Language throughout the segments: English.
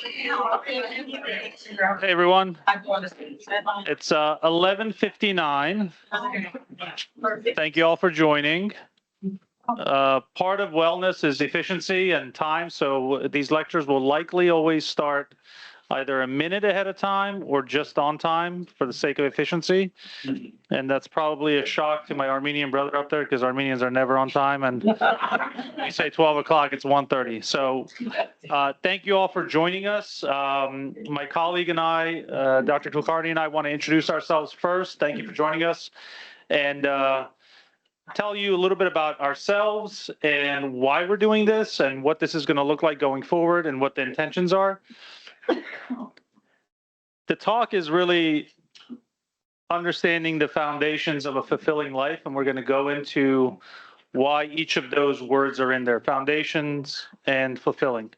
Hey everyone, it's 11:59. Thank you all for joining. Part of wellness is efficiency and time, so these lectures will likely always start either a minute ahead of time or just on time for the sake of efficiency. And that's probably a shock to my Armenian brother up there because Armenians are never on time. And we say 12 o'clock, it's 1:30. So thank you all for joining us. My colleague and I, Dr. Kulkarni and I want to introduce ourselves first. Thank you for joining us. And tell you a little bit about ourselves and why we're doing this and what this is going to look like going forward and what the intentions are. The talk is really understanding the foundations of a fulfilling life, and we're going to go into why each of those words are in there, foundations and fulfilling.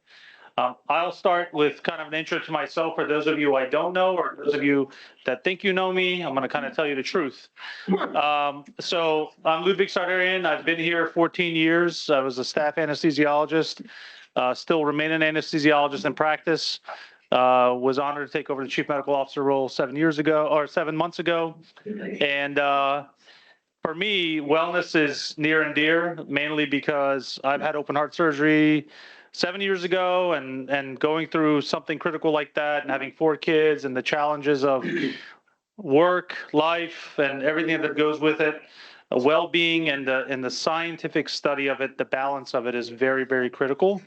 I'll start with kind of an intro to myself for those of you I don't know, or those of you that think you know me. I'm going to kind of tell you the truth. So I'm Ludwig Sardarian. I've been here 14 years. I was a staff anesthesiologist, still remain an anesthesiologist in practice. Was honored to take over the chief medical officer role 7 months ago. And for me, wellness is near and dear, mainly because I've had open heart surgery 7 years ago, and going through something critical like that and having 4 kids and the challenges of work, life, and everything that goes with it, well-being and the scientific study of it, the balance of it is very, very critical.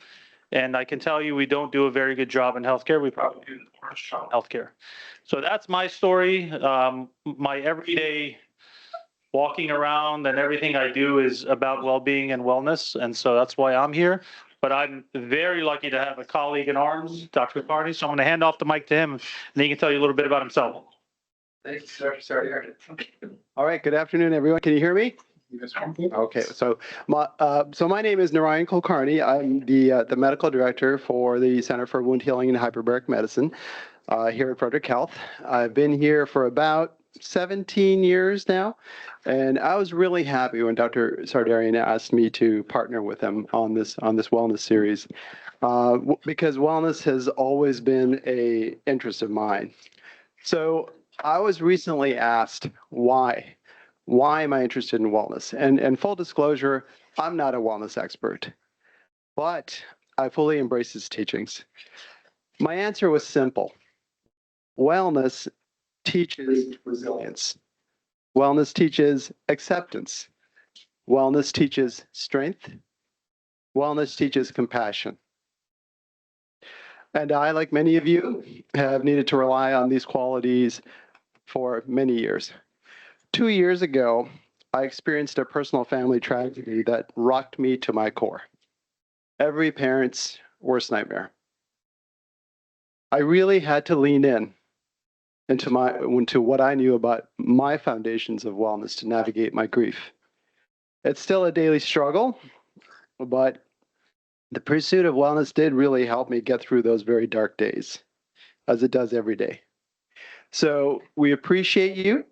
And I can tell you, we don't do a very good job in healthcare. We probably do the worst job in healthcare. So that's my story. My everyday walking around and everything I do is about well-being and wellness. And so that's why I'm here. But I'm very lucky to have a colleague in arms, Dr. Kulkarni. So I'm going to hand off the mic to him, and he can tell you a little bit about himself. Thank you, sir. Sorry. All right. Good afternoon, everyone. Can you hear me? Okay. So my name is Narayan Kulkarni. I'm the medical director for the Center for Wound Healing and Hyperbaric Medicine here at Frederick Health. I've been here for about 17 years now, and I was really happy when Dr. Sardarian asked me to partner with him on this wellness series because wellness has always been an interest of mine. So I was recently asked why. Why am I interested in wellness? And full disclosure, I'm not a wellness expert, but I fully embrace his teachings. My answer was simple. Wellness teaches resilience. Wellness teaches acceptance. Wellness teaches strength. Wellness teaches compassion. And I, like many of you, have needed to rely on these qualities for many years. 2 years ago, I experienced a personal family tragedy that rocked me to my core. Every parent's worst nightmare. I really had to lean into what I knew about my foundations of wellness to navigate my grief. It's still a daily struggle, but the pursuit of wellness did really help me get through those very dark days, as it does every day. So we appreciate you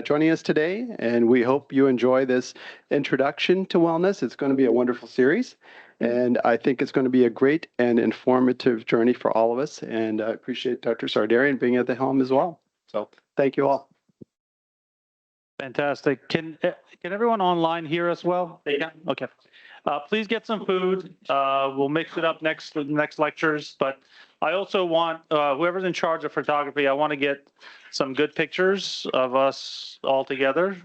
joining us today, and we hope you enjoy this introduction to wellness. It's going to be a wonderful series, and I think it's going to be a great and informative journey for all of us, and I appreciate Dr. Sardarian being at the helm as well. So thank you all. Fantastic. Can everyone online hear us well? They can? Okay. Please get some food. We'll mix it up next lectures, but I also want whoever's in charge of photography, I want to get some good pictures of us all together.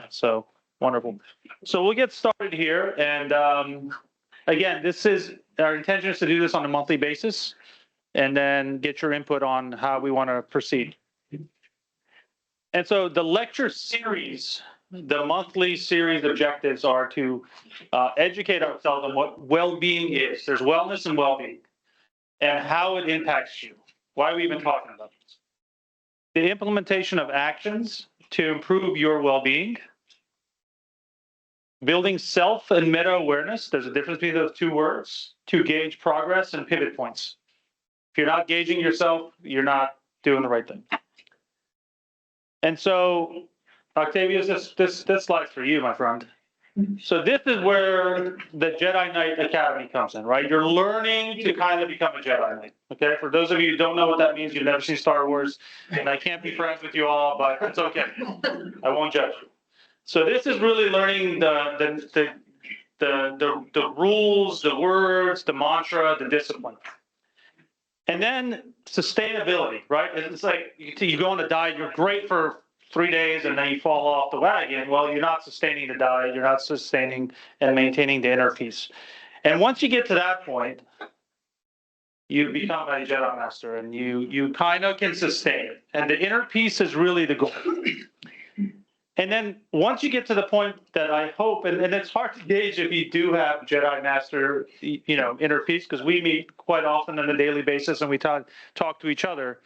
So wonderful. So we'll get started here. And again, our intention is to do this on a monthly basis and then get your input on how we want to proceed. And so the lecture series, the monthly series objectives are to educate ourselves on what well-being is. There's wellness and well-being and how it impacts you. Why are we even talking about this? The implementation of actions to improve your well-being, building self and meta-awareness. There's a difference between those 2 words, to gauge progress and pivot points. If you're not gauging yourself, you're not doing the right thing. And so, Octavius, this slide's for you, my friend. So this is where the Jedi Knight Academy comes in, right? You're learning to kind of become a Jedi Knight. Okay. For those of you who don't know what that means, you've never seen Star Wars, and I can't be friends with you all, but it's okay. I won't judge you. So this is really learning the rules, the words, the mantra, the discipline. And then sustainability, right? It's like you go on a diet, you're great for 3 days and then you fall off the wagon. Well, you're not sustaining the diet, you're not sustaining and maintaining the inner peace. And once you get to that point, you become a Jedi Master and you kind of can sustain it. And the inner peace is really the goal. And then once you get to the point that I hope, and it's hard to gauge if you do have Jedi Master, inner peace, because we meet quite often on a daily basis and we talk to each other.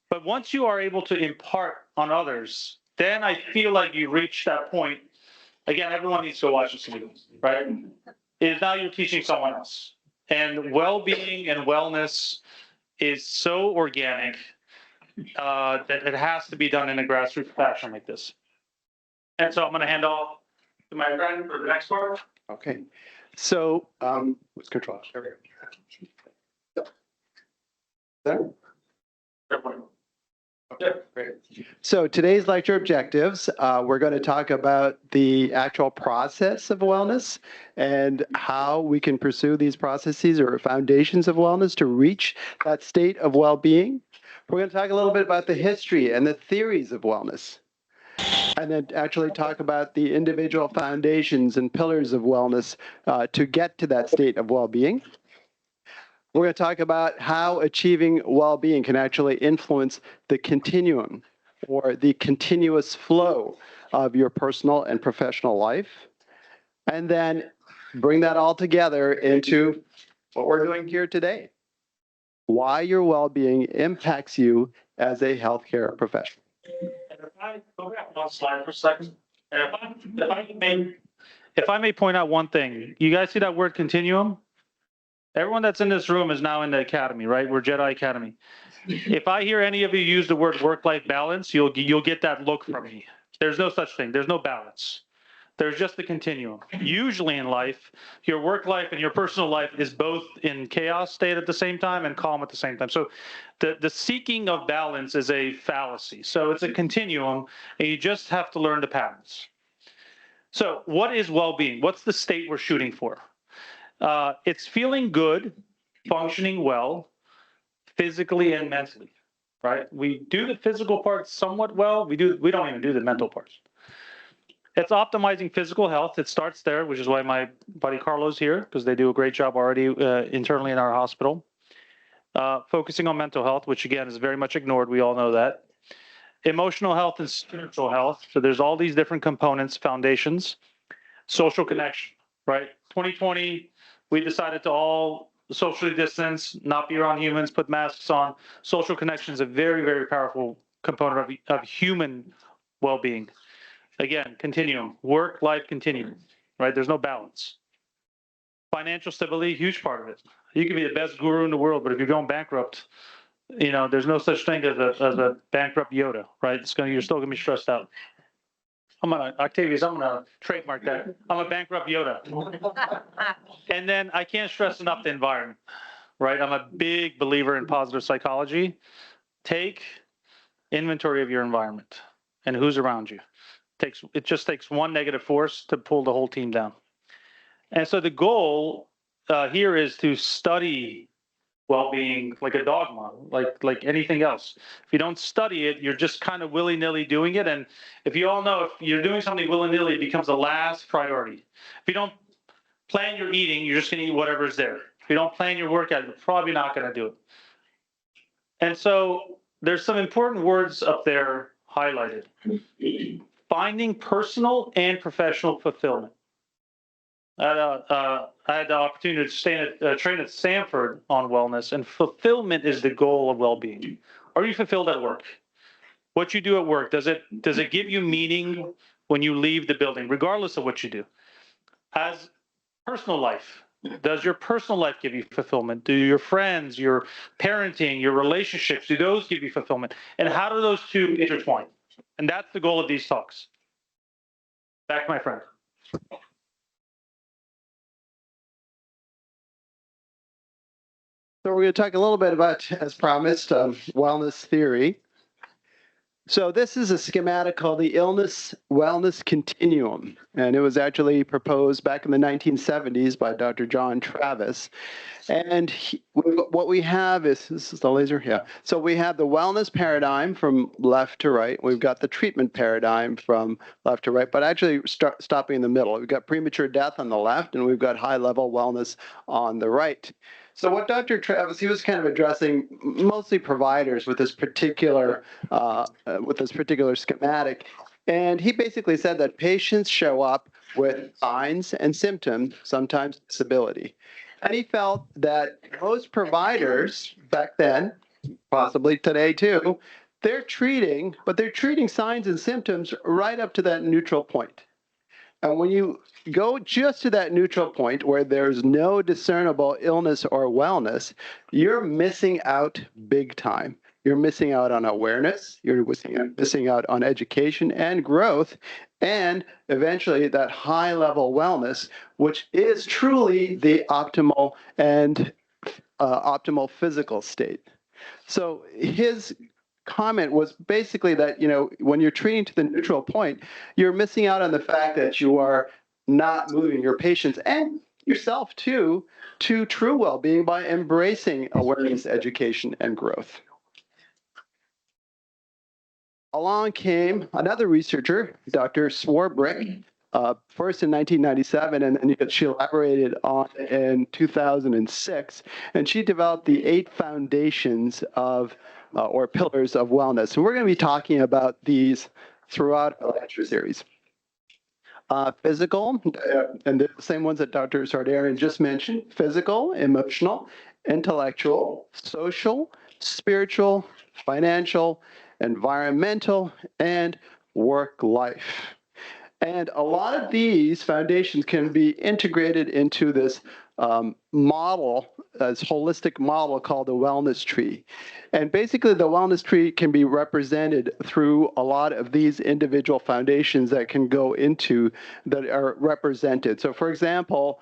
But once you are able to impart on others, then I feel like you reach that point. Again, everyone needs to watch this movie, right? Is now you're teaching someone else. And well-being and wellness is so organic that it has to be done in a grassroots fashion like this. And so I'm going to hand off to my friend for the next part. Okay. So, what's control? There we go. There? Okay, great. So today's lecture objectives, we're going to talk about the actual process of wellness and how we can pursue these processes or foundations of wellness to reach that state of well-being. We're going to talk a little bit about the history and the theories of wellness, and then actually talk about the individual foundations and pillars of wellness to get to that state of well-being. We're going to talk about how achieving well-being can actually influence the continuum or the continuous flow of your personal and professional life. And then bring that all together into what we're doing here today. Why your well-being impacts you as a healthcare professional. And if I go back one slide for a second, and if I may point out one thing, you guys see that word continuum? Everyone that's in this room is now in the academy, right? We're Jedi Academy. If I hear any of you use the word work-life balance, you'll get that look from me. There's no such thing. There's no balance. There's just the continuum. Usually in life, your work life and your personal life is both in chaos state at the same time and calm at the same time. So the seeking of balance is a fallacy. So it's a continuum, and you just have to learn the patterns. So what is well-being? What's the state we're shooting for? It's feeling good, functioning well, physically and mentally, right? We do the physical parts somewhat well. We don't even do the mental parts. It's optimizing physical health. It starts there, which is why my buddy Carlo's here, because they do a great job already internally in our hospital. Focusing on mental health, which again is very much ignored. We all know that. Emotional health and spiritual health. So there's all these different components, foundations. Social connection, right? 2020, we decided to all socially distance, not be around humans, put masks on. Social connection is a very, very powerful component of human well-being. Again, continuum, work-life continuum, right? There's no balance. Financial stability, huge part of it. You can be the best guru in the world, but if you're going bankrupt, there's no such thing as a bankrupt Yoda, right? You're still gonna be stressed out. Octavius, I'm gonna trademark that. I'm a bankrupt Yoda. And then I can't stress enough the environment, right? I'm a big believer in positive psychology. Take inventory of your environment and who's around you. It just takes one negative force to pull the whole team down. And so the goal here is to study well-being like a dogma, like anything else. If you don't study it, you're just kind of willy-nilly doing it. And if you all know, if you're doing something willy-nilly, it becomes the last priority. If you don't plan your eating, you're just going to eat whatever's there. If you don't plan your workout, you're probably not going to do it. And so there's some important words up there highlighted. Finding personal and professional fulfillment. I had the opportunity to train at Stanford on wellness, and fulfillment is the goal of well-being. Are you fulfilled at work? What you do at work, does it give you meaning when you leave the building, regardless of what you do? As personal life, does your personal life give you fulfillment? Do your friends, your parenting, your relationships, do those give you fulfillment? And how do those two intertwine? And that's the goal of these talks. Back to my friend. So we're going to talk a little bit about, as promised, wellness theory. So this is a schematic called the Illness Wellness Continuum, and it was actually proposed back in the 1970s by Dr. John Travis. And what we have is, this is the laser? Yeah. So we have the wellness paradigm from left to right. We've got the treatment paradigm from left to right, but actually stopping in the middle. We've got premature death on the left, and we've got high-level wellness on the right. So what Dr. Travis, he was kind of addressing mostly providers with this particular schematic. And he basically said that patients show up with signs and symptoms, sometimes disability. And he felt that most providers back then, possibly today too, they're treating signs and symptoms right up to that neutral point. And when you go just to that neutral point where there's no discernible illness or wellness, you're missing out big time. You're missing out on awareness, you're missing out on education and growth, and eventually that high level wellness, which is truly the optimal and optimal physical state. So his comment was basically that, when you're treating to the neutral point, you're missing out on the fact that you are not moving your patients and yourself too to true well-being by embracing awareness, education, and growth. Along came another researcher, Dr. Swarbrick, first in 1997, and then she elaborated on in 2006, and she developed the 8 foundations of or pillars of wellness. And we're going to be talking about these throughout our lecture series. Physical, and the same ones that Dr. Sardarian just mentioned: physical, emotional, intellectual, social, spiritual, financial, environmental, and work life. And a lot of these foundations can be integrated into this model, this holistic model called the wellness tree. And basically the wellness tree can be represented through a lot of these individual foundations that can go into, that are represented. So for example,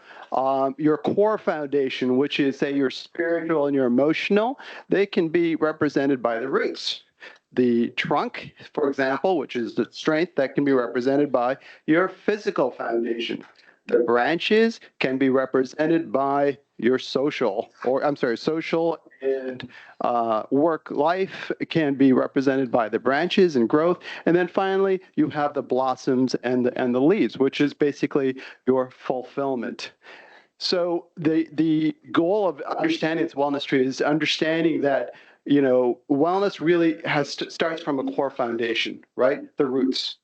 your core foundation, which is, say, your spiritual and your emotional, they can be represented by the roots. The trunk, for example, which is the strength, that can be represented by your physical foundation. The branches can be represented by your social and work life can be represented by the branches and growth. And then finally, you have the blossoms and the leaves, which is basically your fulfillment. So the goal of understanding this wellness tree is understanding that, wellness really starts from a core foundation, right? The roots,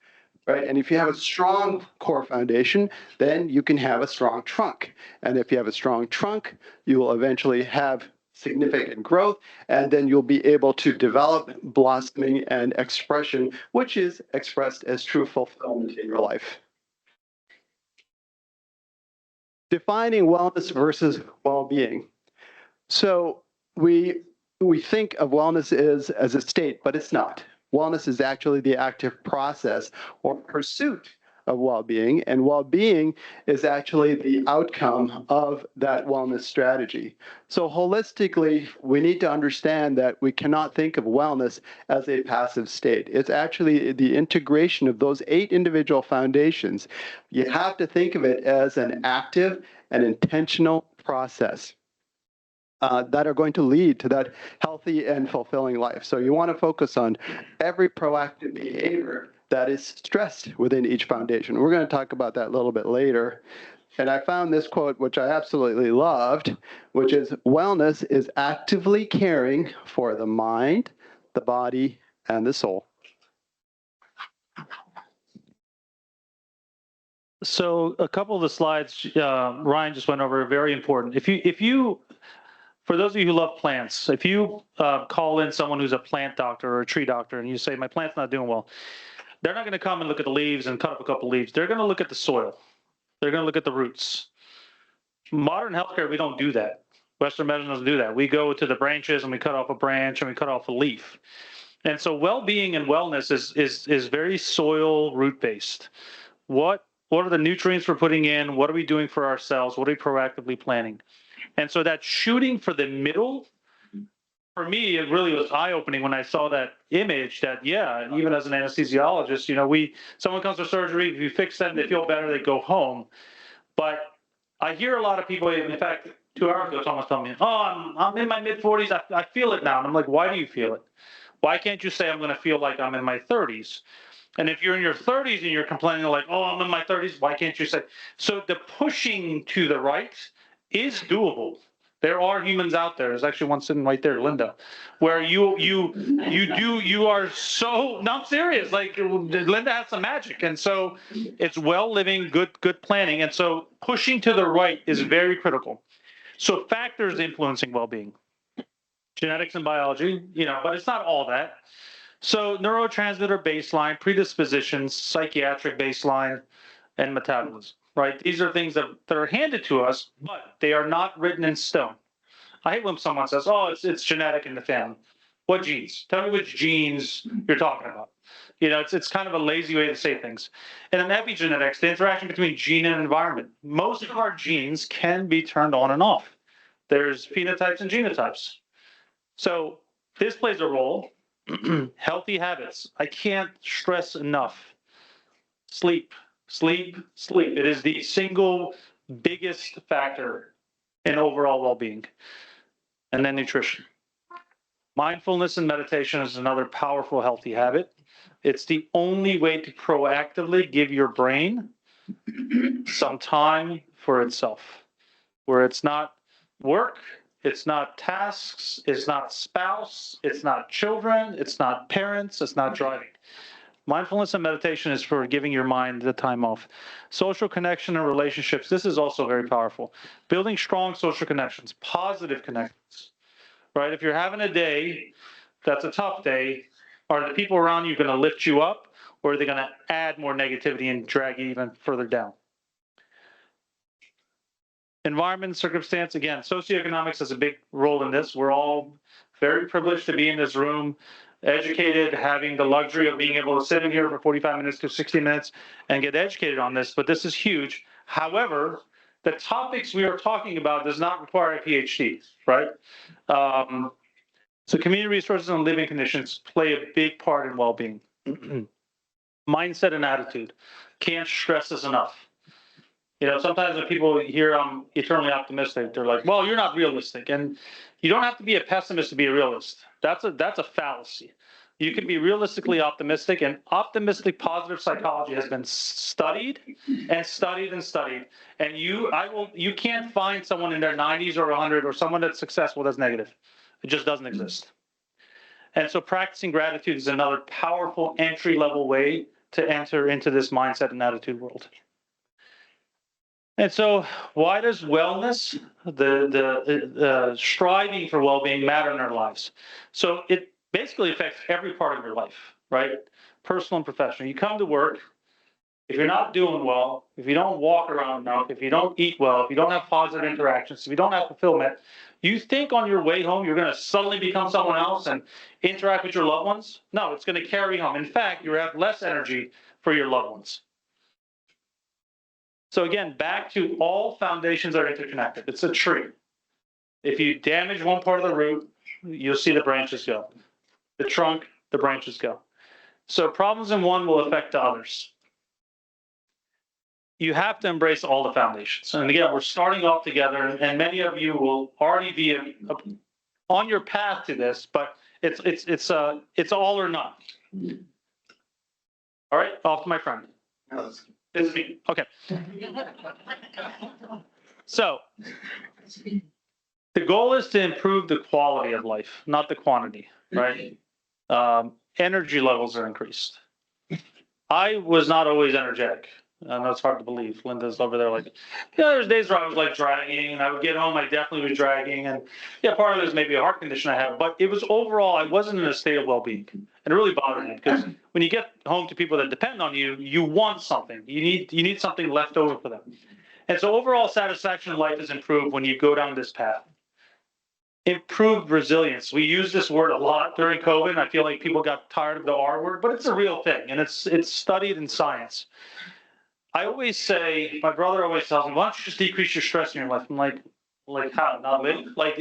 right? And if you have a strong core foundation, then you can have a strong trunk. And if you have a strong trunk, you will eventually have significant growth, and then you'll be able to develop blossoming and expression, which is expressed as true fulfillment in your life. Defining wellness versus well-being. So we think of wellness as a state, but it's not. Wellness is actually the active process or pursuit of well-being, and well-being is actually the outcome of that wellness strategy. So holistically, we need to understand that we cannot think of wellness as a passive state. It's actually the integration of those 8 individual foundations. You have to think of it as an active and intentional process that are going to lead to that healthy and fulfilling life. So you want to focus on every proactive behavior that is stressed within each foundation. We're going to talk about that a little bit later. And I found this quote, which I absolutely loved, which is, "Wellness is actively caring for the mind, the body, and the soul." So a couple of the slides Ryan just went over are very important. If you, for those of you who love plants, if you call in someone who's a plant doctor or a tree doctor and you say, "My plant's not doing well," they're not going to come and look at the leaves and cut up a couple leaves. They're going to look at the soil. They're going to look at the roots. Modern healthcare, we don't do that. Western medicine doesn't do that. We go to the branches and we cut off a branch and we cut off a leaf. And so well-being and wellness is very soil root based. What are the nutrients we're putting in? What are we doing for ourselves? What are we proactively planning? And so that shooting for the middle, for me, it really was eye-opening when I saw that image that, yeah, even as an anesthesiologist, someone comes for surgery, if you fix them, they feel better, they go home. But I hear a lot of people, in fact, 2 hours ago, someone told me, oh, I'm in my mid-40s, I feel it now. And I'm like, why do you feel it? Why can't you say I'm going to feel like I'm in my 30s? And if you're in your 30s and you're complaining like, oh, I'm in my 30s, why can't you say? So the pushing to the right is doable. There are humans out there. There's actually one sitting right there, Linda, where you are so, no, I'm serious. Like Linda has some magic. And so it's well living, good planning. And so pushing to the right is very critical. So factors influencing well-being, genetics and biology, but it's not all that. So neurotransmitter baseline, predispositions, psychiatric baseline, and metabolism, right? These are things that are handed to us, but they are not written in stone. I hate when someone says, oh, it's genetic in the family. What genes? Tell me which genes you're talking about. It's kind of a lazy way to say things. And in epigenetics, the interaction between gene and environment. Most of our genes can be turned on and off. There's phenotypes and genotypes. So this plays a role. Healthy habits. I can't stress enough. Sleep, sleep, sleep. It is the single biggest factor in overall well-being. And then nutrition. Mindfulness and meditation is another powerful healthy habit. It's the only way to proactively give your brain some time for itself, where it's not work, it's not tasks, it's not spouse, it's not children, it's not parents, it's not driving. Mindfulness and meditation is for giving your mind the time off. Social connection and relationships, this is also very powerful. Building strong social connections, positive connections, right? If you're having a day that's a tough day, are the people around you going to lift you up, or are they going to add more negativity and drag you even further down? Environment, circumstance, again, socioeconomics has a big role in this. We're all very privileged to be in this room, educated, having the luxury of being able to sit in here for 45 minutes to 60 minutes and get educated on this, but this is huge. However, the topics we are talking about does not require a PhD, right? So community resources and living conditions play a big part in well-being. Mindset and attitude. Can't stress this enough. Sometimes when people hear I'm eternally optimistic, they're like, well, you're not realistic. And you don't have to be a pessimist to be a realist. That's a fallacy. You can be realistically optimistic, and optimistic positive psychology has been studied and studied and studied. And you can't find someone in their 90s or 100 or someone that's successful that's negative. It just doesn't exist. And so practicing gratitude is another powerful entry-level way to enter into this mindset and attitude world. And so why does wellness, the striving for well-being matter in our lives? So it basically affects every part of your life, right? Personal and professional. You come to work, if you're not doing well, if you don't walk around enough, if you don't eat well, if you don't have positive interactions, if you don't have fulfillment, you think on your way home you're going to suddenly become someone else and interact with your loved ones? No, it's going to carry home. In fact, you have less energy for your loved ones. So again, back to all foundations are interconnected. It's a tree. If you damage one part of the root, you'll see the branches go. The trunk, the branches go. So problems in one will affect the others. You have to embrace all the foundations. And again, we're starting off together, and many of you will already be on your path to this, but it's all or none. All right, off to my friend. This is me. Okay. So the goal is to improve the quality of life, not the quantity, right? Energy levels are increased. I was not always energetic. I know it's hard to believe. Linda's over there like, yeah, there's days where I was like dragging, and I would get home, I definitely was dragging. And yeah, part of it is maybe a heart condition I have, but it was overall, I wasn't in a state of well-being. And it really bothered me because when you get home to people that depend on you, you want something. You need something left over for them. And so overall satisfaction in life is improved when you go down this path. Improved resilience. We use this word a lot during COVID, and I feel like people got tired of the R word, but it's a real thing, and it's studied in science. I always say, my brother always tells me, why don't you just decrease your stress in your life? I'm like, Like how? Not live? Like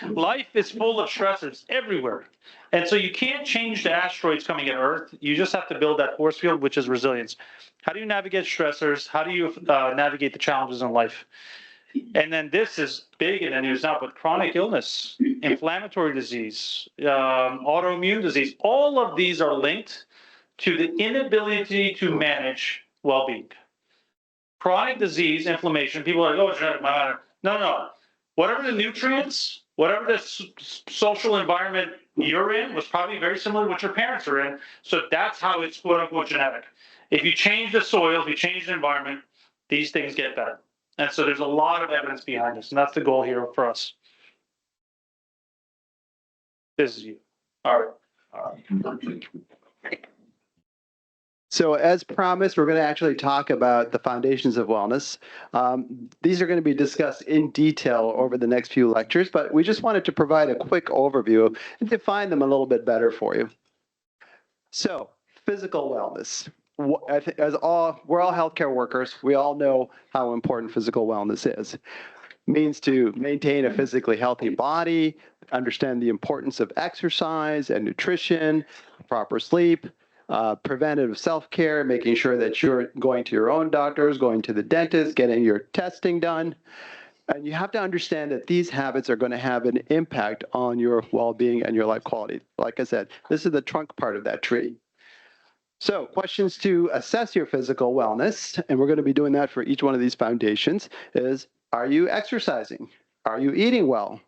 life is full of stressors everywhere. And so you can't change the asteroids coming at Earth. You just have to build that force field, which is resilience. How do you navigate stressors? How do you navigate the challenges in life? And then this is big in the news now, but chronic illness, inflammatory disease, autoimmune disease, all of these are linked to the inability to manage well-being. Chronic disease, inflammation, people are like, oh, genetic, no. Whatever the nutrients, whatever the social environment you're in was probably very similar to what your parents are in. So that's how it's quote unquote genetic. If you change the soil, if you change the environment, these things get better. And so there's a lot of evidence behind this, and that's the goal here for us. This is you. All right. So as promised, we're going to actually talk about the foundations of wellness. These are going to be discussed in detail over the next few lectures, but we just wanted to provide a quick overview and define them a little bit better for you. So physical wellness. We're all healthcare workers. We all know how important physical wellness is. It means to maintain a physically healthy body, understand the importance of exercise and nutrition, proper sleep, preventative self-care, making sure that you're going to your own doctors, going to the dentist, getting your testing done. And you have to understand that these habits are going to have an impact on your well-being and your life quality. Like I said, this is the trunk part of that tree. So questions to assess your physical wellness, and we're going to be doing that for each one of these foundations, is, are you exercising? Are you eating well?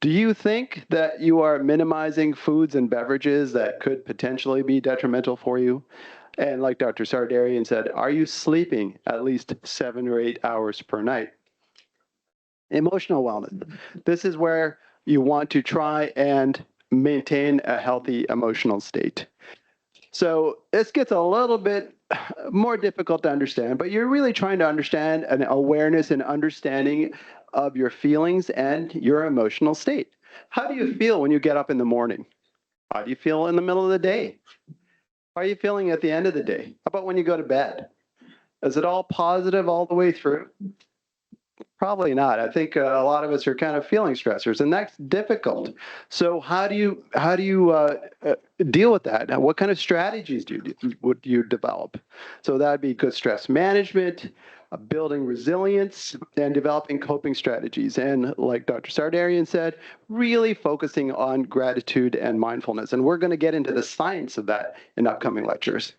Do you think that you are minimizing foods and beverages that could potentially be detrimental for you? And like Dr. Sardarian said, are you sleeping at least 7 or 8 hours per night? Emotional wellness. This is where you want to try and maintain a healthy emotional state. So this gets a little bit more difficult to understand, but you're really trying to understand an awareness and understanding of your feelings and your emotional state. How do you feel when you get up in the morning? How do you feel in the middle of the day? How are you feeling at the end of the day? How about when you go to bed? Is it all positive all the way through? Probably not. I think a lot of us are kind of feeling stressors, and that's difficult. So how do you deal with that? What kind of strategies would you develop? So that would be good stress management, building resilience, and developing coping strategies. And like Dr. Sardarian said, really focusing on gratitude and mindfulness. And we're going to get into the science of that in upcoming lectures.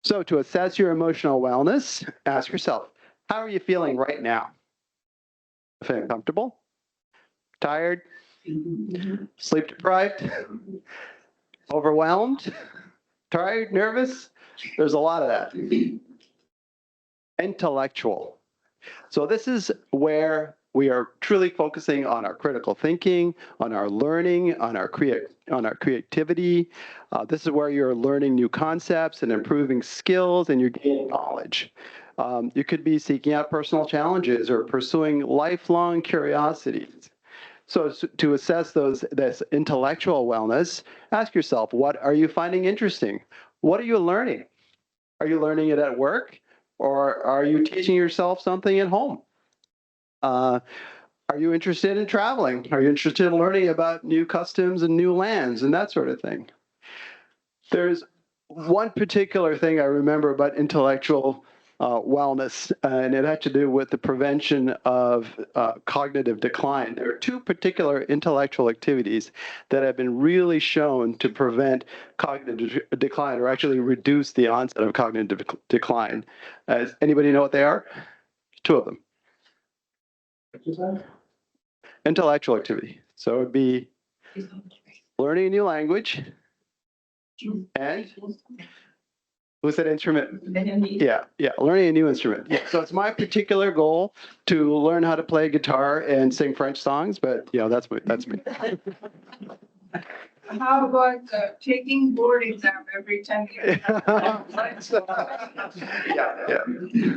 So to assess your emotional wellness, ask yourself, how are you feeling right now? Feeling comfortable? Tired? Sleep deprived? Overwhelmed? Tired? Nervous? There's a lot of that. Intellectual. So this is where we are truly focusing on our critical thinking, on our learning, on our creativity. This is where you're learning new concepts and improving skills, and you're gaining knowledge. You could be seeking out personal challenges or pursuing lifelong curiosities. So to assess this intellectual wellness, ask yourself, what are you finding interesting? What are you learning? Are you learning it at work? Or are you teaching yourself something at home? Are you interested in traveling? Are you interested in learning about new customs and new lands and that sort of thing? There's one particular thing I remember about intellectual wellness, and it had to do with the prevention of cognitive decline. There are two particular intellectual activities that have been really shown to prevent cognitive decline, or actually reduce the onset of cognitive decline. Does anybody know what they are? Two of them. Intellectual activity. So it would be learning a new language and who said instrument? Yeah, learning a new instrument. Yeah, so it's my particular goal to learn how to play guitar and sing French songs, but that's me. How about taking board exam every 10 years? Yeah,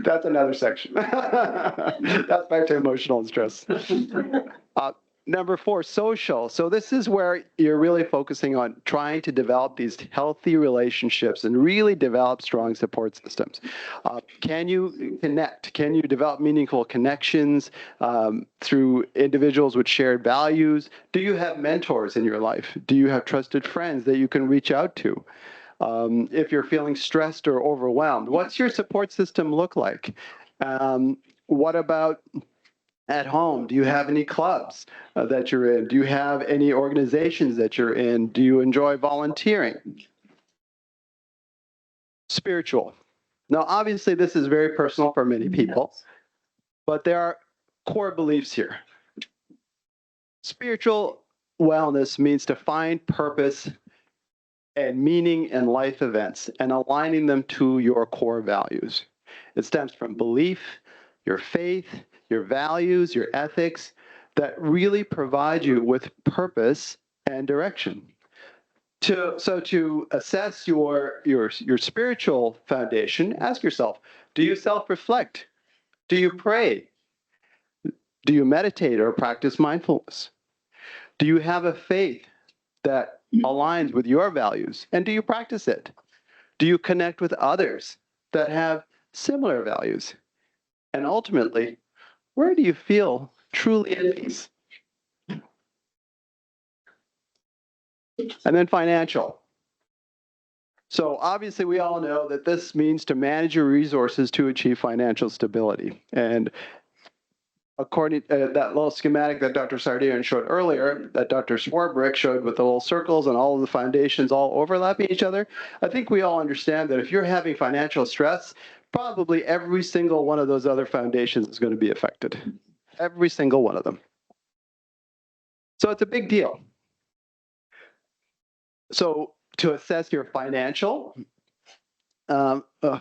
that's another section. That's back to emotional and stress. Number 4, social. So this is where you're really focusing on trying to develop these healthy relationships and really develop strong support systems. Can you connect? Can you develop meaningful connections through individuals with shared values? Do you have mentors in your life? Do you have trusted friends that you can reach out to? If you're feeling stressed or overwhelmed, what's your support system look like? What about at home? Do you have any clubs that you're in? Do you have any organizations that you're in? Do you enjoy volunteering? Spiritual. Now, obviously, this is very personal for many people, but there are core beliefs here. Spiritual wellness means to find purpose and meaning in life events and aligning them to your core values. It stems from belief, your faith, your values, your ethics that really provide you with purpose and direction. So to assess your spiritual foundation, ask yourself, do you self-reflect? Do you pray? Do you meditate or practice mindfulness? Do you have a faith that aligns with your values? And do you practice it? Do you connect with others that have similar values? And ultimately, where do you feel truly at peace? And then financial. So obviously, we all know that this means to manage your resources to achieve financial stability. And according to that little schematic that Dr. Sardarian showed earlier, that Dr. Swarbrick showed with the little circles and all of the foundations all overlapping each other, I think we all understand that if you're having financial stress, probably every single one of those other foundations is going to be affected. Every single one of them. So it's a big deal. So to assess your financial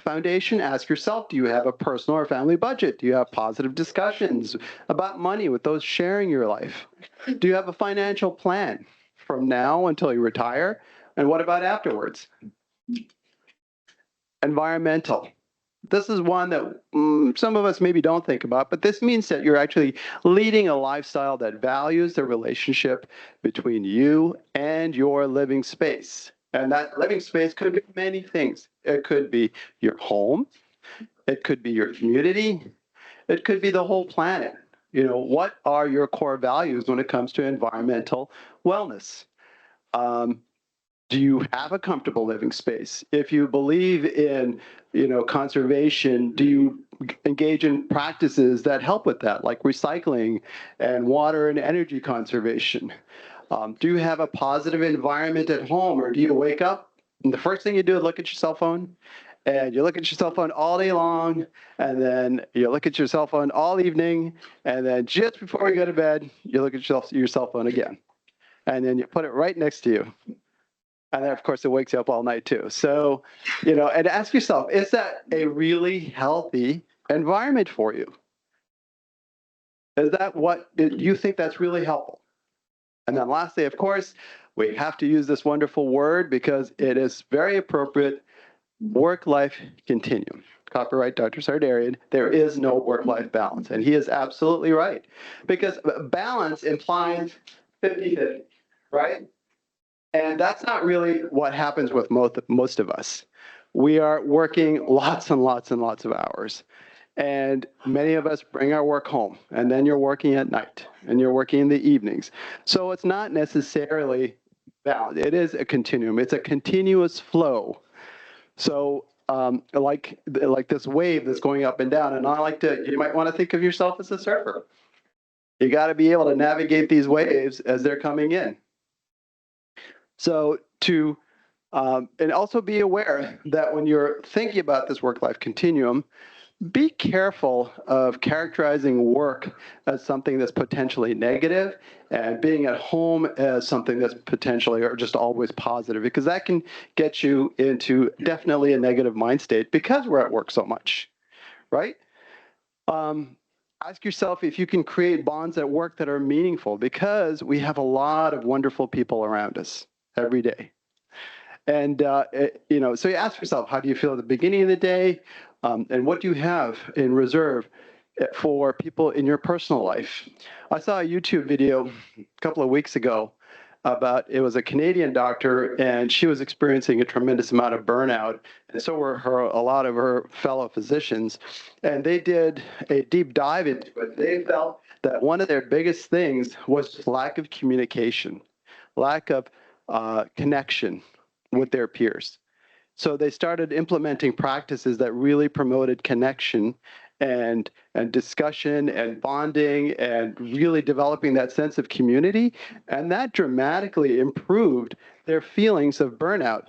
foundation, ask yourself, do you have a personal or family budget? Do you have positive discussions about money with those sharing your life? Do you have a financial plan from now until you retire? And what about afterwards? Environmental. This is one that some of us maybe don't think about, but this means that you're actually leading a lifestyle that values the relationship between you and your living space. And that living space could be many things. It could be your home. It could be your community. It could be the whole planet. You know, what are your core values when it comes to environmental wellness? Do you have a comfortable living space? If you believe in, conservation, do you engage in practices that help with that, like recycling and water and energy conservation? Do you have a positive environment at home, or do you wake up and the first thing you do is look at your cell phone, and you look at your cell phone all day long, and then you look at your cell phone all evening, and then just before you go to bed, you look at your cell phone again, and then you put it right next to you. And then, of course, it wakes you up all night, too. So, and ask yourself, is that a really healthy environment for you? Is that you think that's really helpful? And then lastly, of course, we have to use this wonderful word because it is very appropriate, work-life continuum. Copyright Dr. Sardarian, there is no work-life balance. And he is absolutely right. Because balance implies 50-50, right? And that's not really what happens with most of us. We are working lots and lots and lots of hours. And many of us bring our work home, and then you're working at night, and you're working in the evenings. So it's not necessarily balanced. It is a continuum. It's a continuous flow. So like this wave that's going up and down, and you might want to think of yourself as a surfer. You got to be able to navigate these waves as they're coming in. So and also be aware that when you're thinking about this work-life continuum, be careful of characterizing work as something that's potentially negative and being at home as something that's potentially or just always positive, because that can get you into definitely a negative mind state because we're at work so much, right? Ask yourself if you can create bonds at work that are meaningful, because we have a lot of wonderful people around us every day. And, so you ask yourself, how do you feel at the beginning of the day? And what do you have in reserve for people in your personal life. I saw a YouTube video a couple of weeks ago about, it was a Canadian doctor, and she was experiencing a tremendous amount of burnout, and so were a lot of her fellow physicians. And they did a deep dive into it. They felt that one of their biggest things was lack of communication, lack of connection with their peers. So they started implementing practices that really promoted connection and discussion and bonding and really developing that sense of community. And that dramatically improved their feelings of burnout.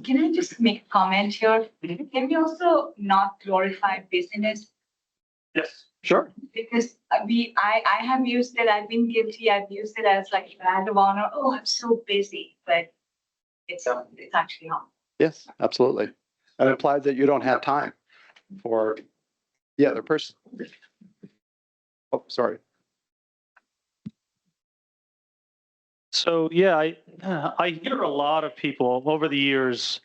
Can I just make a comment here? Can we also not glorify busyness? Yes. Sure. Because I have used it, I've been guilty, I've used it as like a badge of honor. Oh, I'm so busy, but it's actually harmful. Yes, absolutely. And it implies that you don't have time for the other person. Oh, sorry. So yeah, I hear a lot of people over the years,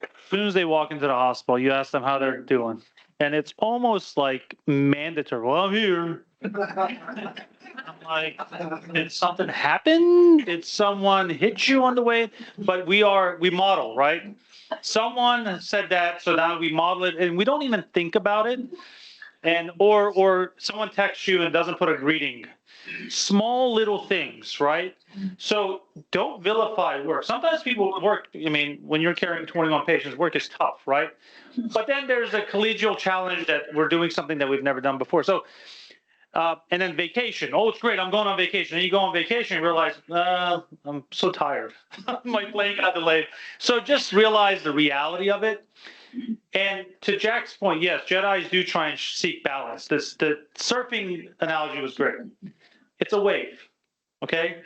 as soon as they walk into the hospital, you ask them how they're doing, and it's almost like mandatory. Well, I'm here. I'm like, did something happen? Did someone hit you on the way? But we model, right? Someone said that, so now we model it, and we don't even think about it. And or someone texts you and doesn't put a greeting. Small little things, right? So don't vilify work. Sometimes people work, I mean, when you're carrying 21 patients, work is tough, right? But then there's a collegial challenge that we're doing something that we've never done before. So, and then vacation. Oh, it's great, I'm going on vacation. And you go on vacation and realize, I'm so tired. My plane got delayed. So just realize the reality of it. And to Jack's point, yes, Jedis do try and seek balance. The surfing analogy was great. It's a wave, okay?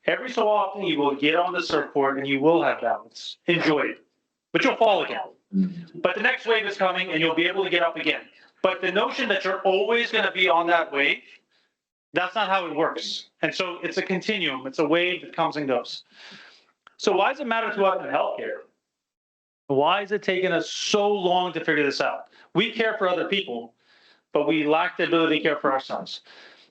Every so often you will get on the surfboard and you will have balance. Enjoy it. But you'll fall again. But the next wave is coming and you'll be able to get up again. But the notion that you're always going to be on that wave, that's not how it works. And so it's a continuum. It's a wave that comes and goes. So why does it matter to us in healthcare? Why is it taking us so long to figure this out? We care for other people, but we lack the ability to care for ourselves.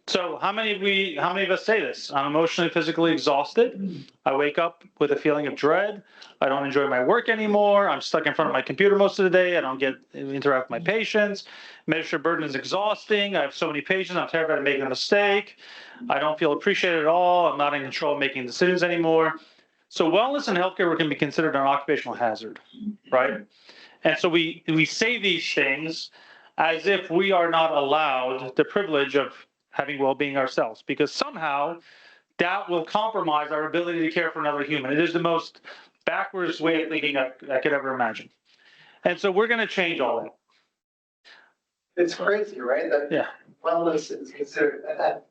So how many of us say this? I'm emotionally, physically exhausted. I wake up with a feeling of dread. I don't enjoy my work anymore. I'm stuck in front of my computer most of the day. I don't get interact with my patients. Administrative burden is exhausting. I have so many patients. I'm terrified of making a mistake. I don't feel appreciated at all. I'm not in control of making decisions anymore. So wellness and healthcare can be considered an occupational hazard, right? And so we say these things as if we are not allowed the privilege of having well-being ourselves, because somehow that will compromise our ability to care for another human. It is the most backwards way of thinking I could ever imagine. And so we're going to change all that. It's crazy, right? That Yeah. Wellness is considered, that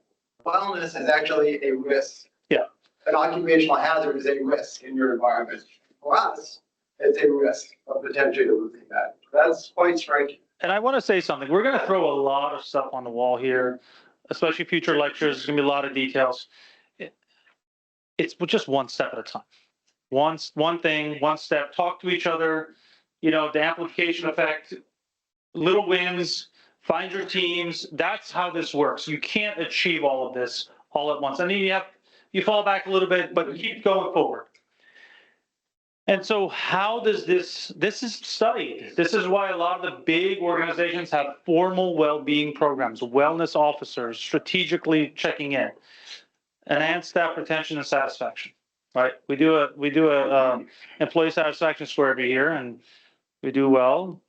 wellness is actually a risk. Yeah. An occupational hazard is a risk in your environment. For us, it's a risk of potentially losing that. That's quite striking. And I want to say something. We're going to throw a lot of stuff on the wall here, especially future lectures. There's going to be a lot of details. It's just one step at a time. One thing, one step. Talk to each other. You know, the amplification effect, little wins, find your teams. That's how this works. You can't achieve all of this all at once. I mean, you fall back a little bit, but keep going forward. And so how does this is studied. This is why a lot of the big organizations have formal well-being programs, wellness officers strategically checking in, enhanced staff retention and satisfaction, right? We do a employee satisfaction score every year and we do well,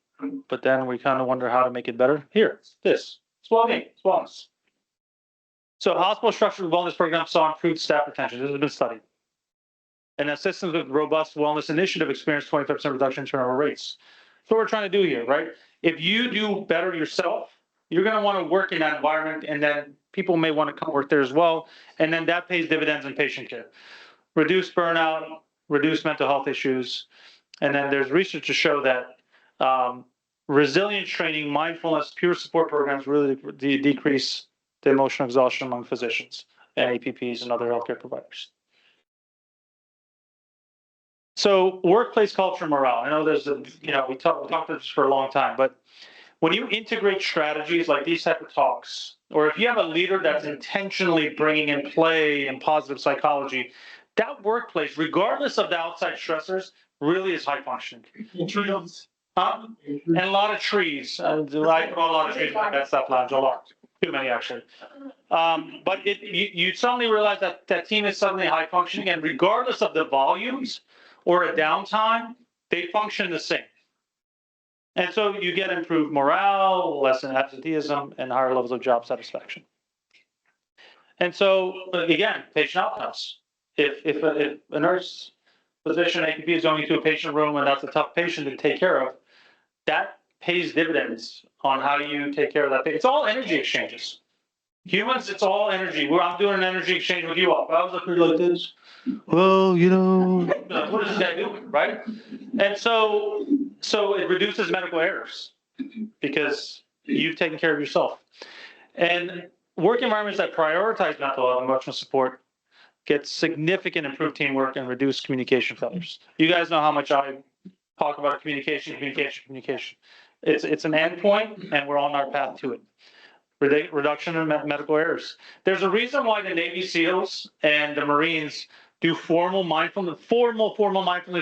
but then we kind of wonder how to make it better. Here, it's well-being, it's wellness. So hospital structured wellness programs saw improved staff retention. This has been studied. And assistants with robust wellness initiative experienced 25% reduction in turnover rates. That's what we're trying to do here, right? If you do better yourself, you're going to want to work in that environment, and then people may want to come work there as well. And then that pays dividends in patient care. Reduce burnout, reduce mental health issues. And then there's research to show that resilience training, mindfulness, peer support programs really decrease the emotional exhaustion among physicians and APPs and other healthcare providers. So workplace culture and morale. I know there's we talked about this for a long time, but when you integrate strategies like these type of talks, or if you have a leader that's intentionally bringing in play and positive psychology, that workplace, regardless of the outside stressors, really is high functioning. And a lot of trees. I grow a lot of trees in my bed stuff lounge, a lot. Too many, actually. But you suddenly realize that that team is suddenly high functioning, and regardless of the volumes or a downtime, they function the same. And so you get improved morale, less absenteeism, and higher levels of job satisfaction. And so, again, patient outcomes. If a nurse, physician, APP is going into a patient room and that's a tough patient to take care of, that pays dividends on how you take care of that patient. It's all energy exchanges. Humans, it's all energy. I'm doing an energy exchange with you all. I was up here like this. Well, what is this guy doing, right? And so it reduces medical errors because you've taken care of yourself. And work environments that prioritize mental health and emotional support get significant improved teamwork and reduce communication failures. You guys know how much I talk about communication. It's an endpoint, and we're on our path to it. Reduction in medical errors. There's a reason why the Navy SEALs and the Marines do formal mindfulness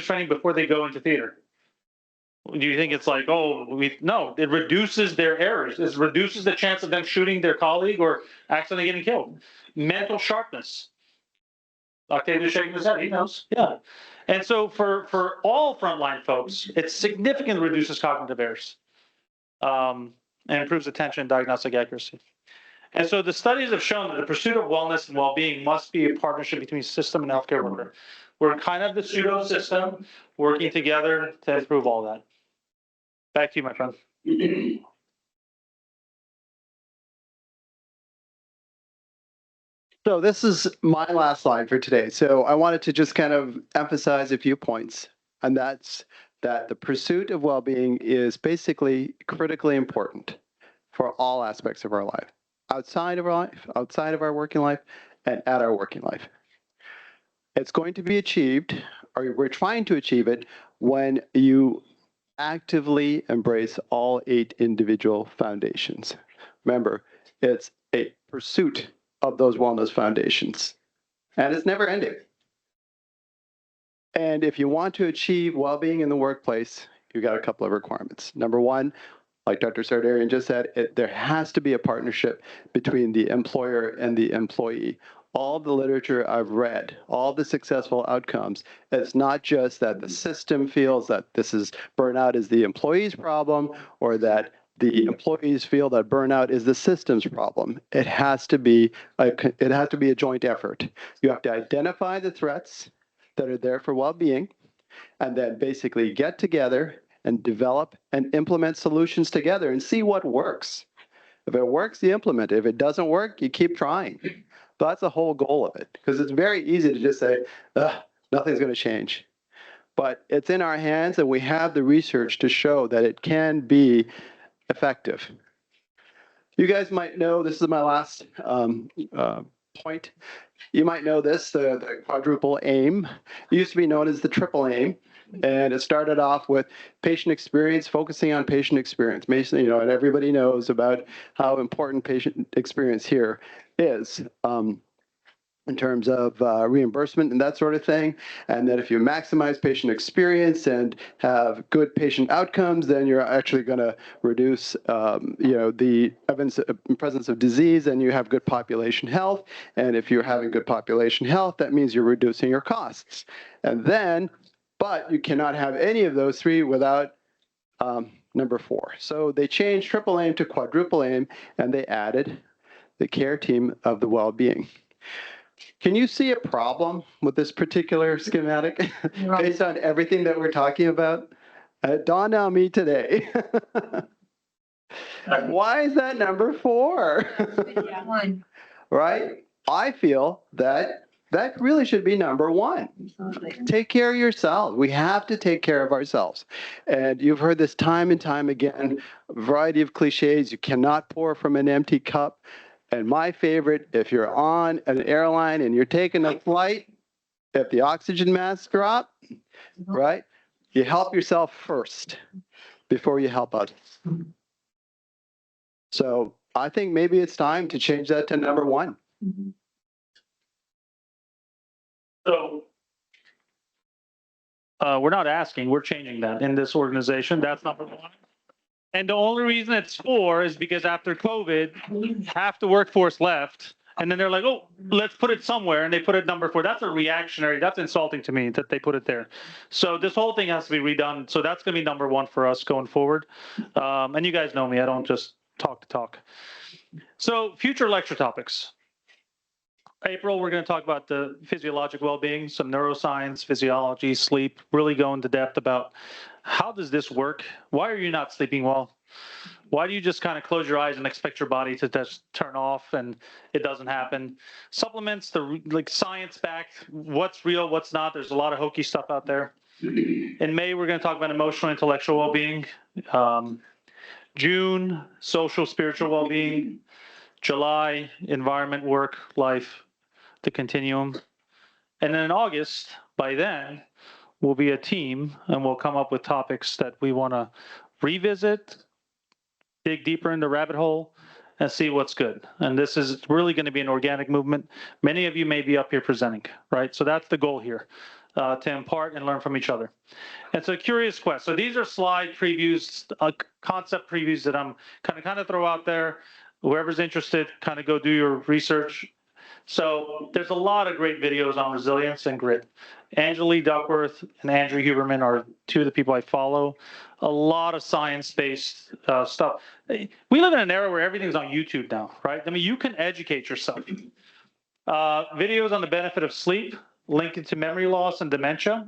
training before they go into theater. Do you think it's like, no, it reduces their errors. It reduces the chance of them shooting their colleague or accidentally getting killed. Mental sharpness. Octavia's shaking his head, he knows. Yeah. And so for all frontline folks, it significantly reduces cognitive errors and improves attention and diagnostic accuracy. And so the studies have shown that the pursuit of wellness and well-being must be a partnership between system and healthcare worker. We're kind of the pseudo system working together to improve all that. Back to you, my friend. So this is my last slide for today. So I wanted to just kind of emphasize a few points, and that's that the pursuit of well-being is basically critically important for all aspects of our life, outside of our life, outside of our working life, and at our working life. It's going to be achieved, or we're trying to achieve it, when you actively embrace all 8 individual foundations. Remember, it's a pursuit of those wellness foundations, and it's never ending. And if you want to achieve well-being in the workplace, you've got a couple of requirements. Number one, like Dr. Sardarian just said, there has to be a partnership between the employer and the employee. All the literature I've read, all the successful outcomes, it's not just that the system feels that burnout is the employee's problem, or that the employees feel that burnout is the system's problem. It has to be a joint effort. You have to identify the threats that are there for well-being, and then basically get together and develop and implement solutions together and see what works. If it works, you implement it. If it doesn't work, you keep trying. But that's the whole goal of it, because it's very easy to just say, nothing's going to change. But it's in our hands, and we have the research to show that it can be effective. You guys might know, this is my last point. You might know this, the quadruple aim. It used to be known as the triple aim. And it started off with patient experience, focusing on patient experience. And everybody knows about how important patient experience here is in terms of reimbursement and that sort of thing. And that if you maximize patient experience and have good patient outcomes, then you're actually going to reduce the presence of disease, and you have good population health. And if you're having good population health, that means you're reducing your costs. But you cannot have any of those 3 without number 4. So they changed triple aim to quadruple aim, and they added the care team of the well-being. Can you see a problem with this particular schematic based on everything that we're talking about? It dawned on me today. Why is that number 4? Right? I feel that really should be number 1. Take care of yourselves. We have to take care of ourselves. And you've heard this time and time again, a variety of cliches. You cannot pour from an empty cup. And my favorite, if you're on an airline and you're taking a flight, if the oxygen masks drop, right, you help yourself first before you help others. So I think maybe it's time to change that to number one. So we're not asking, we're changing that in this organization. That's number one. And the only reason it's 4 is because after COVID, half the workforce left. And then they're like, oh, let's put it somewhere. And they put it number 4. That's a reactionary. That's insulting to me that they put it there. So this whole thing has to be redone. So that's going to be number 1 for us going forward. And you guys know me. I don't just talk to talk. So future lecture topics. April, we're going to talk about the physiological well-being, some neuroscience, physiology, sleep, really go into depth about how does this work? Why are you not sleeping well? Why do you just kind of close your eyes and expect your body to just turn off and it doesn't happen? Supplements, like science-backed, what's real, what's not. There's a lot of hokey stuff out there. In May, we're going to talk about emotional, intellectual well-being. June, social, spiritual well-being. July, environment, work, life, the continuum. And then in August, by then, we'll be a team and we'll come up with topics that we want to revisit, dig deeper in the rabbit hole, and see what's good. And this is really going to be an organic movement. Many of you may be up here presenting, right? So that's the goal here, to impart and learn from each other. And so Curious Quest. So these are slide previews, concept previews that I'm kind of throw out there. Whoever's interested, kind of go do your research. So there's a lot of great videos on resilience and grit. Angela Duckworth and Andrew Huberman are 2 of the people I follow. A lot of science-based stuff. We live in an era where everything's on YouTube now, right? I mean, you can educate yourself. Videos on the benefit of sleep, linked to memory loss and dementia.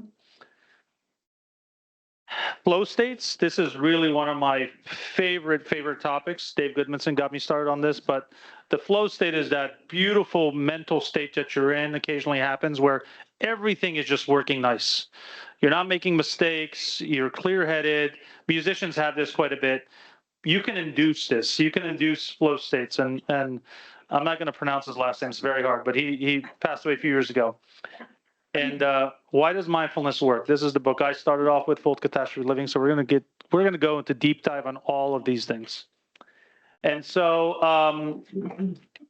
Flow states, this is really one of my favorite topics. Dave Goodmanson got me started on this, but the flow state is that beautiful mental state that you're in, occasionally happens, where everything is just working nice. You're not making mistakes, you're clear-headed. Musicians have this quite a bit. You can induce this. You can induce flow states, and I'm not going to pronounce his last name, it's very hard, but he passed away a few years ago. And why does mindfulness work? This is the book I started off with, Full Catastrophe Living. So we're going to go into deep dive on all of these things. And so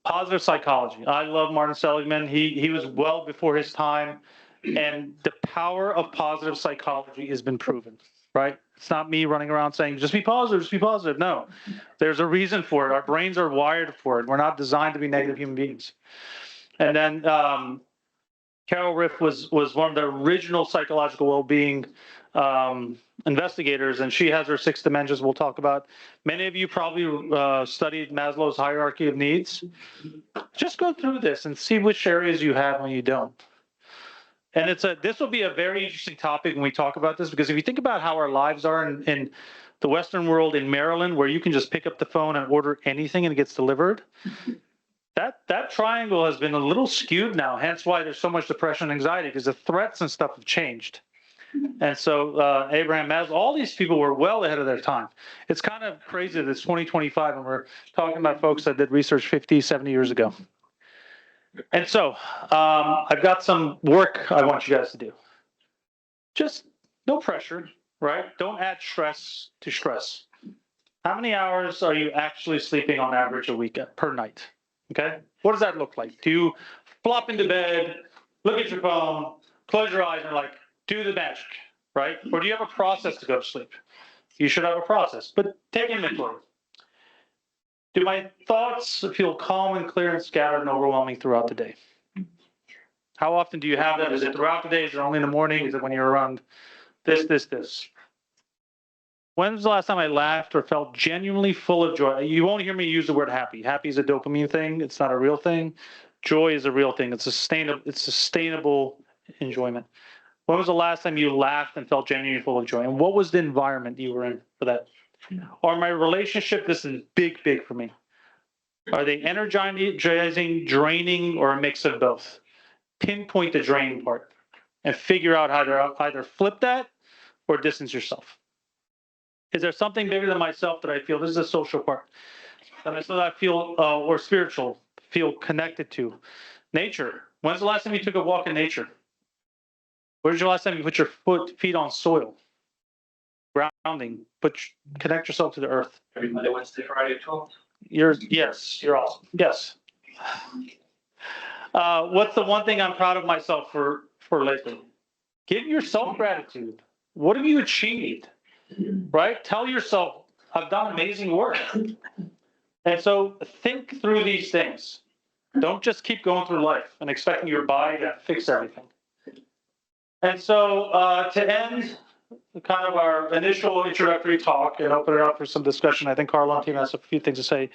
positive psychology. I love Martin Seligman. He was well before his time, and the power of positive psychology has been proven, right? It's not me running around saying, just be positive, just be positive. No, there's a reason for it. Our brains are wired for it. We're not designed to be negative human beings. And then Carol Riff was one of the original psychological well-being investigators, and she has her 6 dimensions we'll talk about. Many of you probably studied Maslow's hierarchy of needs. Just go through this and see which areas you have and you don't. And this will be a very interesting topic when we talk about this, because if you think about how our lives are in the Western world, in Maryland, where you can just pick up the phone and order anything and it gets delivered, that triangle has been a little skewed now, hence why there's so much depression and anxiety, because the threats and stuff have changed. And so Abraham Maslow, all these people were well ahead of their time. It's kind of crazy that it's 2025 and we're talking about folks that did research 50, 70 years ago. And so I've got some work I want you guys to do. Just no pressure, right? Don't add stress to stress. How many hours are you actually sleeping on average a week per night? Okay, what does that look like? Do you flop into bed, look at your phone, close your eyes, and like do the magic, right? Or do you have a process to go to sleep? You should have a process, but take inventory. Do my thoughts feel calm and clear and scattered and overwhelming throughout the day? How often do you have that? Is it throughout the day? Is it only in the morning? Is it when you're around this? When was the last time I laughed or felt genuinely full of joy? You won't hear me use the word happy. Happy is a dopamine thing. It's not a real thing. Joy is a real thing. It's sustainable enjoyment. When was the last time you laughed and felt genuinely full of joy? And what was the environment you were in for that? Or my relationship, this is big for me. Are they energizing, draining, or a mix of both? Pinpoint the draining part and figure out how to either flip that or distance yourself. Is there something bigger than myself that I feel? This is a social part. That I feel, or spiritual, feel connected to. Nature. When's the last time you took a walk in nature? When's the last time you put your feet on soil? Grounding. Connect yourself to the earth. Every Monday, Wednesday, Friday, 12. Yes, you're awesome. Yes. What's the one thing I'm proud of myself for lately? Give yourself gratitude. What have you achieved? Right? Tell yourself, I've done amazing work. And so think through these things. Don't just keep going through life and expecting your body to fix everything. And so to end kind of our initial introductory talk and open it up for some discussion, I think Carlo and team has a few things to say.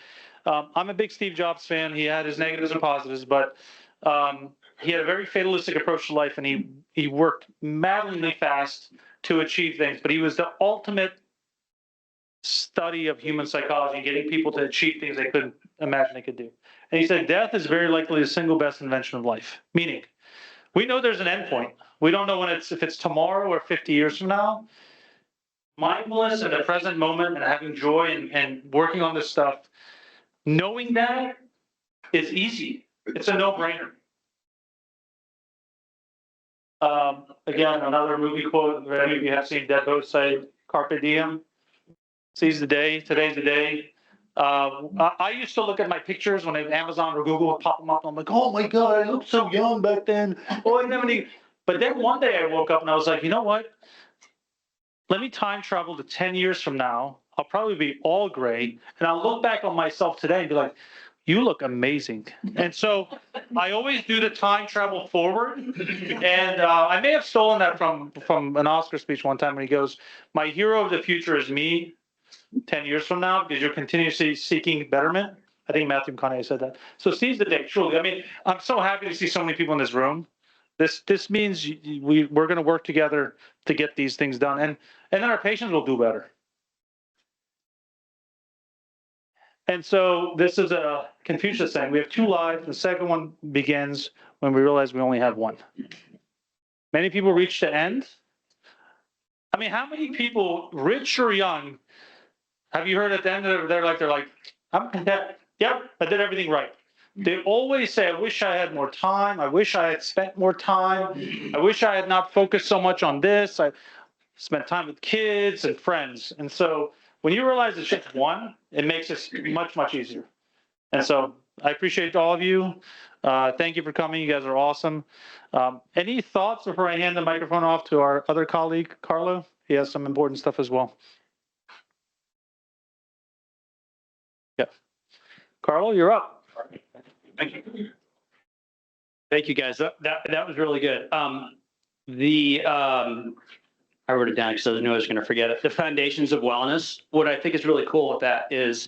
I'm a big Steve Jobs fan. He had his negatives and positives, but he had a very fatalistic approach to life, and he worked maddeningly fast to achieve things. But he was the ultimate study of human psychology, getting people to achieve things they couldn't imagine they could do. And he said, death is very likely the single best invention of life. Meaning, we know there's an end point. We don't know if it's tomorrow or 50 years from now. Mindfulness in the present moment and having joy and working on this stuff, knowing that is easy. It's a no-brainer. Again, another movie quote, many of you have seen Dead Boat say, Carpe Diem, seize the day, today's the day. I used to look at my pictures when Amazon or Google would pop them up, and I'm like, oh my God, I looked so young back then. Oh, I never knew. But then one day I woke up and I was like, you know what? Let me time travel to 10 years from now. I'll probably be all gray, and I'll look back on myself today and be like, you look amazing. And so I always do the time travel forward. And I may have stolen that from an Oscar speech one time when he goes, my hero of the future is me 10 years from now, because you're continuously seeking betterment. I think Matthew McConaughey said that. So seize the day, truly. I mean, I'm so happy to see so many people in this room. This means we're going to work together to get these things done. And then our patients will do better. And so this is a Confucius saying. We have two lives. The second one begins when we realize we only have one. Many people reach the end. I mean, how many people, rich or young, have you heard at the end of they're like, I'm content. Yep, I did everything right. They always say, I wish I had more time. I wish I had spent more time. I wish I had not focused so much on this. I spent time with kids and friends. And so when you realize it's just one, it makes it much, much easier. And so I appreciate all of you. Thank you for coming. You guys are awesome. Any thoughts before I hand the microphone off to our other colleague, Carlo? He has some important stuff as well. Yeah. Carlo, you're up. Thank you. Thank you, guys. That was really good. I wrote it down because I knew I was going to forget it. The foundations of wellness. What I think is really cool with that is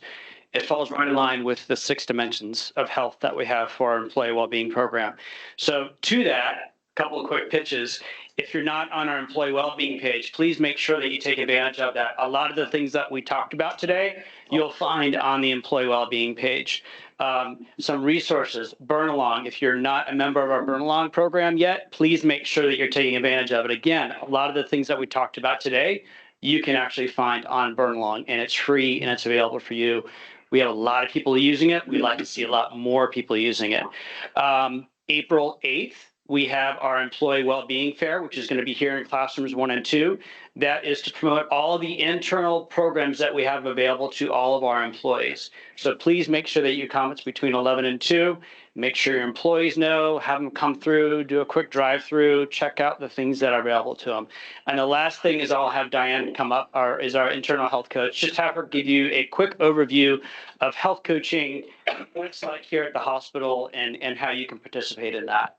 it falls right in line with the 6 dimensions of health that we have for our employee well-being program. So to that, a couple of quick pitches. If you're not on our employee well-being page, please make sure that you take advantage of that. A lot of the things that we talked about today, you'll find on the employee well-being page. Some resources, Burn Along. If you're not a member of our Burn Along program yet, please make sure that you're taking advantage of it. Again, a lot of the things that we talked about today, you can actually find on Burn Along, and it's free and it's available for you. We have a lot of people using it. We'd like to see a lot more people using it. April 8th, we have our Employee Wellbeing Fair, which is going to be here in classrooms 1 and 2. That is to promote all of the internal programs that we have available to all of our employees. So please make sure that you comments between 11 and 2. Make sure your employees know, have them come through, do a quick drive-through, check out the things that are available to them. And the last thing is I'll have Diane come up, is our internal health coach. Just have her give you a quick overview of health coaching, what it's like here at the hospital, and how you can participate in that.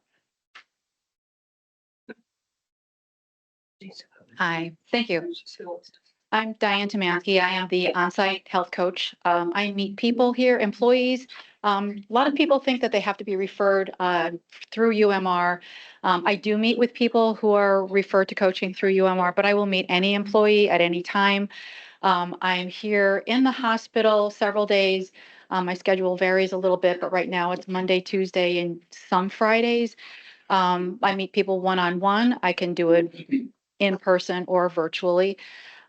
Hi, thank you. I'm Diane Tomansky. I am the on-site health coach. I meet people here, employees. A lot of people think that they have to be referred through UMR. I do meet with people who are referred to coaching through UMR, but I will meet any employee at any time. I'm here in the hospital several days. My schedule varies a little bit, but right now it's Monday, Tuesday, and some Fridays. I meet people one-on-one. I can do it in person or virtually.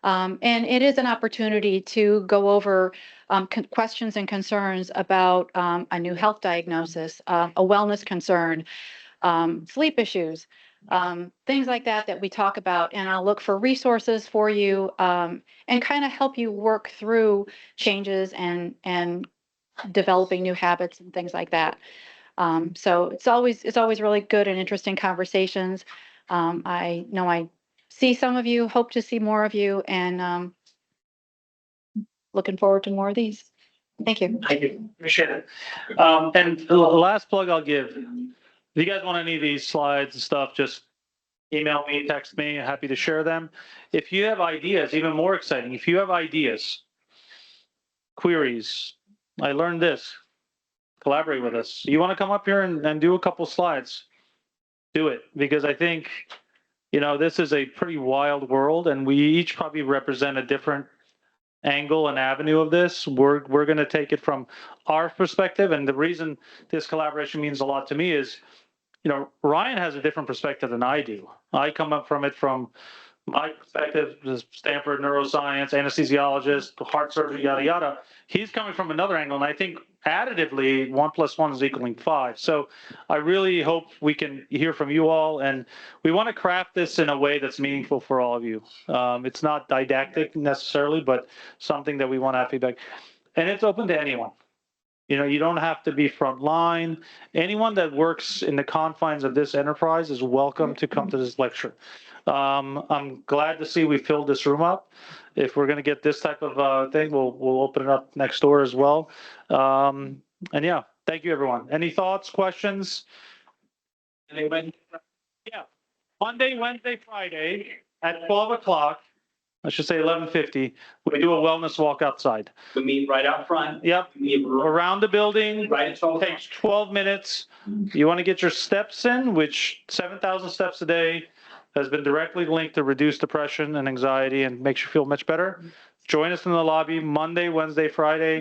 And it is an opportunity to go over questions and concerns about a new health diagnosis, a wellness concern, sleep issues, things like that we talk about. And I'll look for resources for you and kind of help you work through changes and developing new habits and things like that. So it's always really good and interesting conversations. I know I see some of you, hope to see more of you, and looking forward to more of these. Thank you. Thank you. Appreciate it. And the last plug I'll give, if you guys want any of these slides and stuff, just email me, text me, happy to share them. If you have ideas, even more exciting, if you have ideas, queries, I learned this, collaborate with us. You want to come up here and do a couple slides, do it. Because I think, this is a pretty wild world, and we each probably represent a different angle and avenue of this. We're going to take it from our perspective. And the reason this collaboration means a lot to me is, Ryan has a different perspective than I do. I come up from it from my perspective, Stanford neuroscience, anesthesiologist, heart surgery, yada, yada. He's coming from another angle. And I think additively, 1 + 1 is equaling 5. So I really hope we can hear from you all. And we want to craft this in a way that's meaningful for all of you. It's not didactic necessarily, but something that we want to have feedback. And it's open to anyone. You don't have to be frontline. Anyone that works in the confines of this enterprise is welcome to come to this lecture. I'm glad to see we filled this room up. If we're going to get this type of thing, we'll open it up next door as well. And yeah, thank you, everyone. Any thoughts, questions? Anybody? Yeah, Monday, Wednesday, Friday at 12 o'clock. I should say 11:50. We do a wellness walk outside. We meet right out front. Yep, around the building. Right at 12 Takes 12 minutes. You want to get your steps in, which 7,000 steps a day has been directly linked to reduce depression and anxiety and makes you feel much better. Join us in the lobby Monday, Wednesday, Friday.